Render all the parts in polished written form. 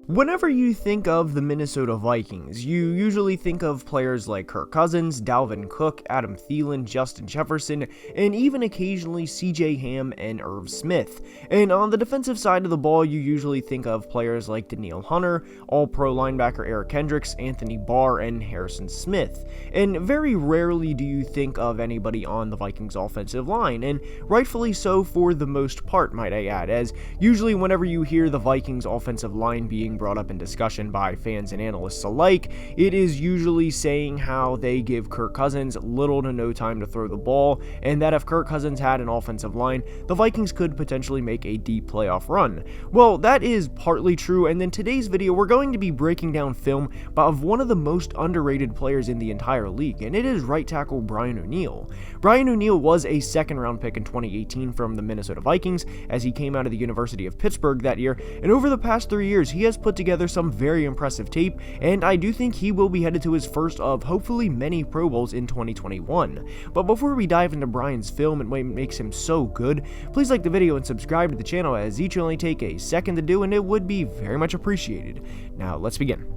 Whenever you think of the Minnesota Vikings, you usually think of players like Kirk Cousins, Dalvin Cook, Adam Thielen, Justin Jefferson, and even occasionally CJ Ham and Irv Smith. And on the defensive side of the ball, you usually think of players like Danielle Hunter, All-Pro linebacker Eric Kendricks, Anthony Barr, and Harrison Smith. And very rarely do you think of anybody on the Vikings offensive line, and rightfully so for the most part, might I add, as usually whenever you hear the Vikings offensive line being brought up in discussion by fans and analysts alike, it is usually saying how they give Kirk Cousins little to no time to throw the ball, and that if Kirk Cousins had an offensive line, the Vikings could potentially make a deep playoff run. Well, that is partly true, and in today's video, we're going to be breaking down film of one of the most underrated players in the entire league, and it is right tackle Brian O'Neill. Brian O'Neill was a second-round pick in 2018 from the Minnesota Vikings, as he came out of the University of Pittsburgh that year, and over the past 3 years, he has put together some very impressive tape, and I do think he will be headed to his first of hopefully many Pro Bowls in 2021. But before we dive into Brian's film and what makes him so good, please like the video and subscribe to the channel, as each only take a second to do, and it would be very much appreciated. Now let's begin.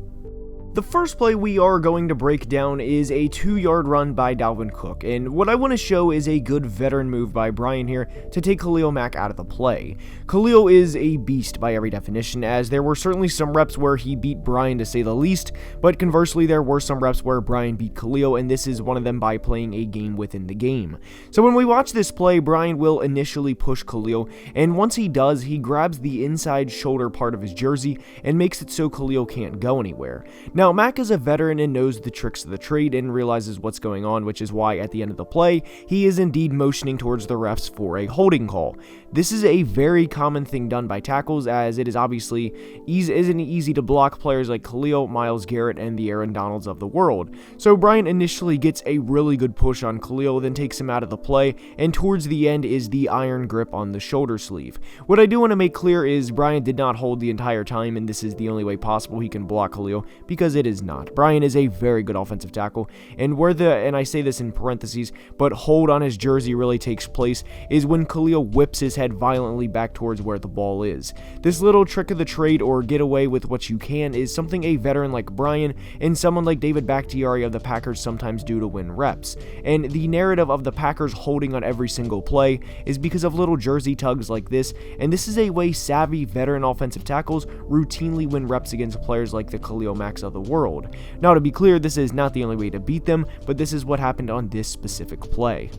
The first play we are going to break down is a 2-yard run by Dalvin Cook, and what I want to show is a good veteran move by Brian here to take Khalil Mack out of the play. Khalil is a beast by every definition, as there were certainly some reps where he beat Brian to say the least, but conversely there were some reps where Brian beat Khalil, and this is one of them by playing a game within the game. So when we watch this play, Brian will initially push Khalil, and once he does, he grabs the inside shoulder part of his jersey and makes it so Khalil can't go anywhere. Now, Mack is a veteran and knows the tricks of the trade and realizes what's going on, which is why at the end of the play, he is indeed motioning towards the refs for a holding call. This is a very common thing done by tackles, as it is obviously isn't easy to block players like Khalil, Myles Garrett, and the Aaron Donalds of the world. So Brian initially gets a really good push on Khalil, then takes him out of the play, and towards the end is the iron grip on the shoulder sleeve. What I do want to make clear is Brian did not hold the entire time, and this is the only way possible he can block Khalil, because it is not. Brian is a very good offensive tackle, and and I say this in parentheses, but hold on his jersey really takes place is when Khalil whips his head violently back towards where the ball is. This little trick of the trade, or get away with what you can, is something a veteran like Brian and someone like David Bakhtiari of the Packers sometimes do to win reps. And the narrative of the Packers holding on every single play is because of little jersey tugs like this, and this is a way savvy veteran offensive tackles routinely win reps against players like the Khalil Macks of the world. Now, to be clear, this is not the only way to beat them, but this is what happened on this specific play.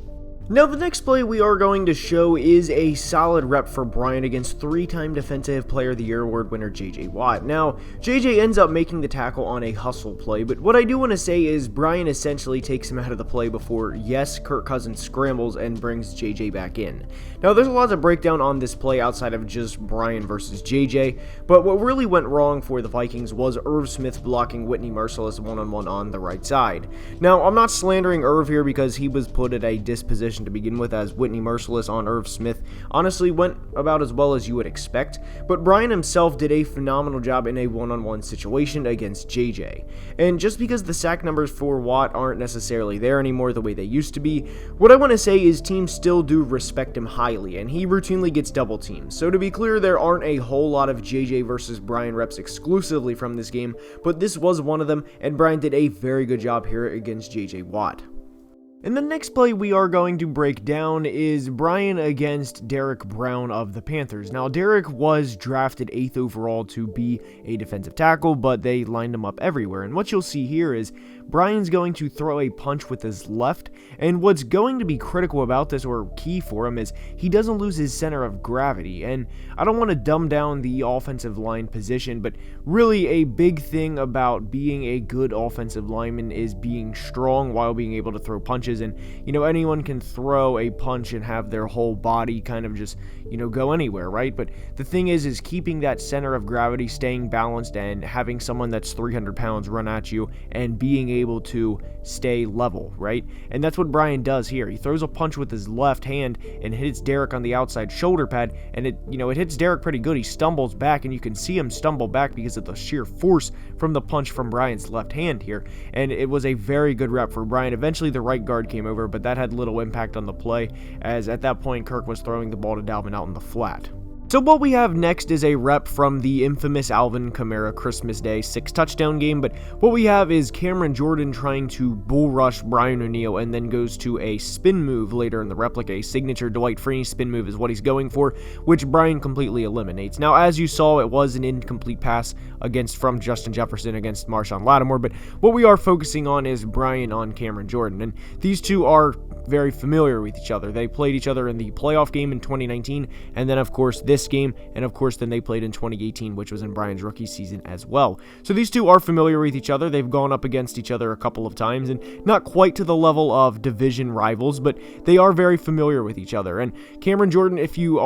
Now, the next play we are going to show is a solid rep for Brian against 3-time Defensive Player of the Year award winner J.J. Watt. Now, J.J. ends up making the tackle on a hustle play, but what I do want to say is Brian essentially takes him out of the play before, yes, Kirk Cousins scrambles and brings J.J. back in. Now, there's a lot to break down on this play outside of just Brian versus J.J., but what really went wrong for the Vikings was Irv Smith blocking Whitney Mercilus one-on-one on the right side. Now, I'm not slandering Irv here because he was put at a disposition to begin with, as Whitney Mercilus on Irv Smith honestly went about as well as you would expect, but Brian himself did a phenomenal job in a one-on-one situation against JJ. And just because the sack numbers for Watt aren't necessarily there anymore the way they used to be, what I want to say is teams still do respect him highly, and he routinely gets double teamed. So to be clear, there aren't a whole lot of JJ versus Brian reps exclusively from this game, but this was one of them, and Brian did a very good job here against JJ Watt. And the next play we are going to break down is Brian against Derrick Brown of the Panthers. Now, Derrick was drafted 8th overall to be a defensive tackle, but they lined him up everywhere. And what you'll see here is Brian's going to throw a punch with his left, and what's going to be critical about this, or key for him, is he doesn't lose his center of gravity. And I don't want to dumb down the offensive line position, but really a big thing about being a good offensive lineman is being strong while being able to throw punches. And, anyone can throw a punch and have their whole body kind of just, go anywhere, right? But the thing is keeping that center of gravity, staying balanced, and having someone that's 300 pounds run at you and being able to stay level, right? And that's what Brian does here. He throws a punch with his left hand and hits Derrick on the outside shoulder pad, and it hits Derrick pretty good. He stumbles back, and you can see him stumble back because of the sheer force from the punch from Brian's left hand here. And it was a very good rep for Brian. Eventually, the right guard came over, but that had little impact on the play, as at that point Kirk was throwing the ball to Dalvin out in the flat. So what we have next is a rep from the infamous Alvin Kamara Christmas Day 6-touchdown game, but what we have is Cameron Jordan trying to bull rush Brian O'Neill and then goes to a spin move later in the replica. A signature Dwight Freeney spin move is what he's going for, which Brian completely eliminates. Now, as you saw, it was an incomplete pass from Justin Jefferson against Marshawn Lattimore, but what we are focusing on is Brian on Cameron Jordan, and these two are very familiar with each other. They played each other in the playoff game in 2019, and then of course this game, and of course then they played in 2018, which was in Brian's rookie season as well. So these two are familiar with each other. They've gone up against each other a couple of times, and not quite to the level of division rivals, but they are very familiar with each other. And Cameron Jordan, if you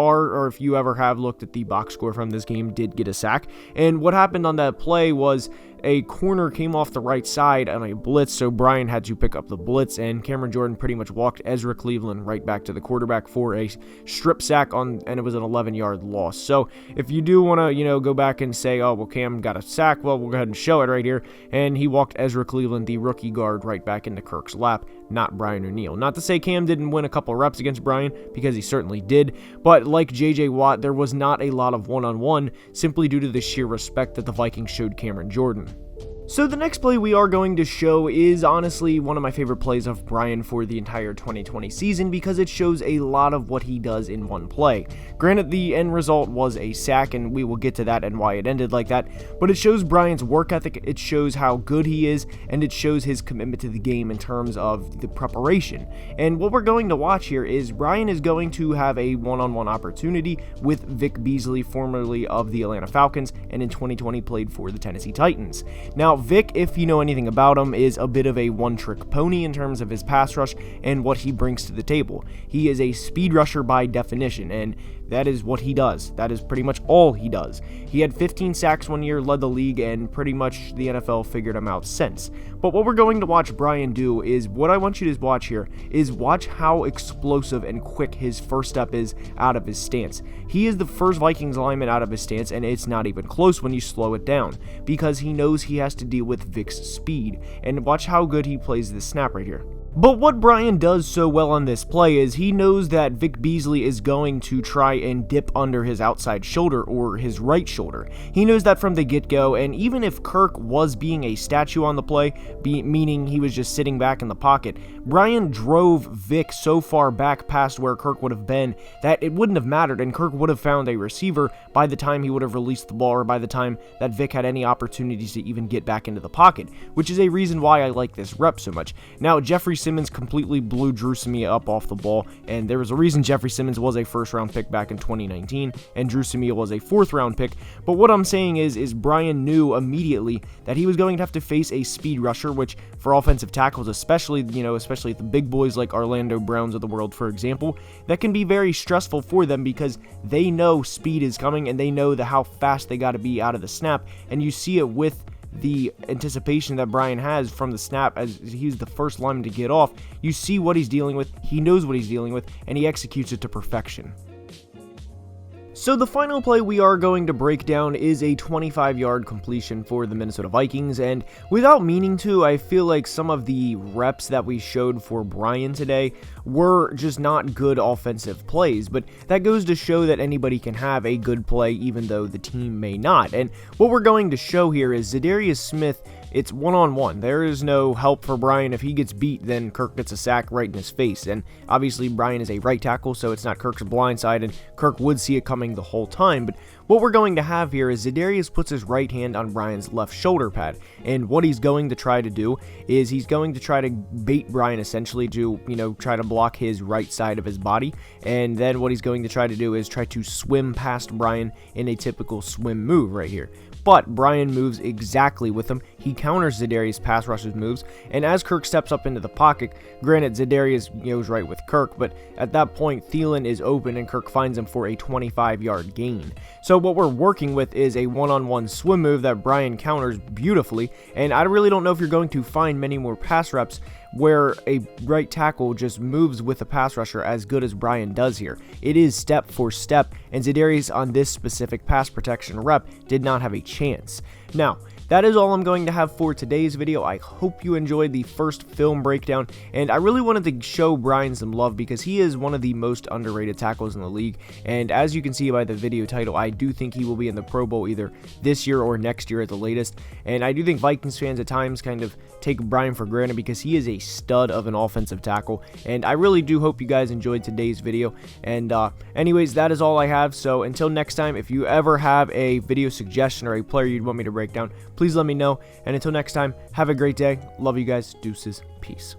ever have looked at the box score from this game, did get a sack. And what happened on that play was a corner came off the right side on a blitz, so Brian had to pick up the blitz, and Cameron Jordan pretty much walked Ezra Cleveland right back to the quarterback for a strip sack and it was an 11-yard loss. So if you do want to, go back and say, oh, well, Cam got a sack, well, we'll go ahead and show it right here, and he walked Ezra Cleveland, the rookie guard, right back into Kirk's lap, not Brian O'Neill. Not to say Cam didn't win a couple reps against Brian, because he certainly did, but like J.J. Watt, there was not a lot of one-on-one, simply due to the sheer respect that the Vikings showed Cameron Jordan. So the next play we are going to show is honestly one of my favorite plays of Brian for the entire 2020 season, because it shows a lot of what he does in one play. Granted, the end result was a sack, and we will get to that and why it ended like that, but it shows Brian's work ethic, it shows how good he is, and it shows his commitment to the game in terms of the preparation. And what we're going to watch here is Brian is going to have a one-on-one opportunity with Vic Beasley, formerly of the Atlanta Falcons, and in 2020 played for the Tennessee Titans. Now, Vic, if you know anything about him, is a bit of a one-trick pony in terms of his pass rush and what he brings to the table. He is a speed rusher by definition, and that is what he does. That is pretty much all he does. He had 15 sacks one year, led the league, and pretty much the NFL figured him out since. But what we're going to watch Brian do is, what I want you to watch here, is watch how explosive and quick his first step is out of his stance. He is the first Vikings lineman out of his stance, and it's not even close when you slow it down, because he knows he has to deal with Vic's speed. And watch how good he plays this snap right here. But what Brian does so well on this play is he knows that Vic Beasley is going to try and dip under his outside shoulder or his right shoulder. He knows that from the get-go, and even if Kirk was being a statue on the play, meaning he was just sitting back in the pocket, Brian drove Vic so far back past where Kirk would have been that it wouldn't have mattered, and Kirk would have found a receiver by the time he would have released the ball, or by the time that Vic had any opportunities to even get back into the pocket, which is a reason why I like this rep so much. Now, Jeffrey Simmons completely blew Drew Samia up off the ball, and there was a reason Jeffrey Simmons was a first-round pick back in 2019, and Drew Samia was a fourth-round pick. But what I'm saying is Brian knew immediately that he was going to have to face a speed rusher, which for offensive tackles, especially the big boys like Orlando Browns of the world, for example, that can be very stressful for them because they know speed is coming and they know how fast they got to be out of the snap, and you see it with the anticipation that Brian has from the snap as he's the first lineman to get off. You see what he's dealing with, he knows what he's dealing with, and he executes it to perfection. So the final play we are going to break down is a 25-yard completion for the Minnesota Vikings, and without meaning to, I feel like some of the reps that we showed for Brian today were just not good offensive plays, but that goes to show that anybody can have a good play even though the team may not. And what we're going to show here is Za'Darius Smith, it's one-on-one. There is no help for Brian. If he gets beat, then Kirk gets a sack right in his face. And obviously, Brian is a right tackle, so it's not Kirk's blind side, and Kirk would see it coming the whole time. But what we're going to have here is Za'Darius puts his right hand on Brian's left shoulder pad. And what he's going to try to do is he's going to try to bait Brian essentially to, try to block his right side of his body. And then what he's going to try to do is try to swim past Brian in a typical swim move right here. But Brian moves exactly with him. He counters Za'Darius' pass rush's moves, and as Kirk steps up into the pocket, granted Za'Darius goes right with Kirk, but at that point Thielen is open and Kirk finds him for a 25-yard gain. So what we're working with is a one-on-one swim move that Brian counters beautifully, and I really don't know if you're going to find many more pass reps where a right tackle just moves with a pass rusher as good as Brian does here. It is step for step, and Za'Darius on this specific pass protection rep did not have a chance. Now, that is all I'm going to have for today's video. I hope you enjoyed the first film breakdown, and I really wanted to show Brian some love because he is one of the most underrated tackles in the league, and as you can see by the video title, I do think he will be in the Pro Bowl either this year or next year at the latest, and I do think Vikings fans at times kind of take Brian for granted because he is a stud of an offensive tackle, and I really do hope you guys enjoyed today's video. And anyways, that is all I have, so until next time, if you ever have a video suggestion or a player you'd want me to break down, please let me know, and until next time, have a great day. Love you guys. Deuces. Peace.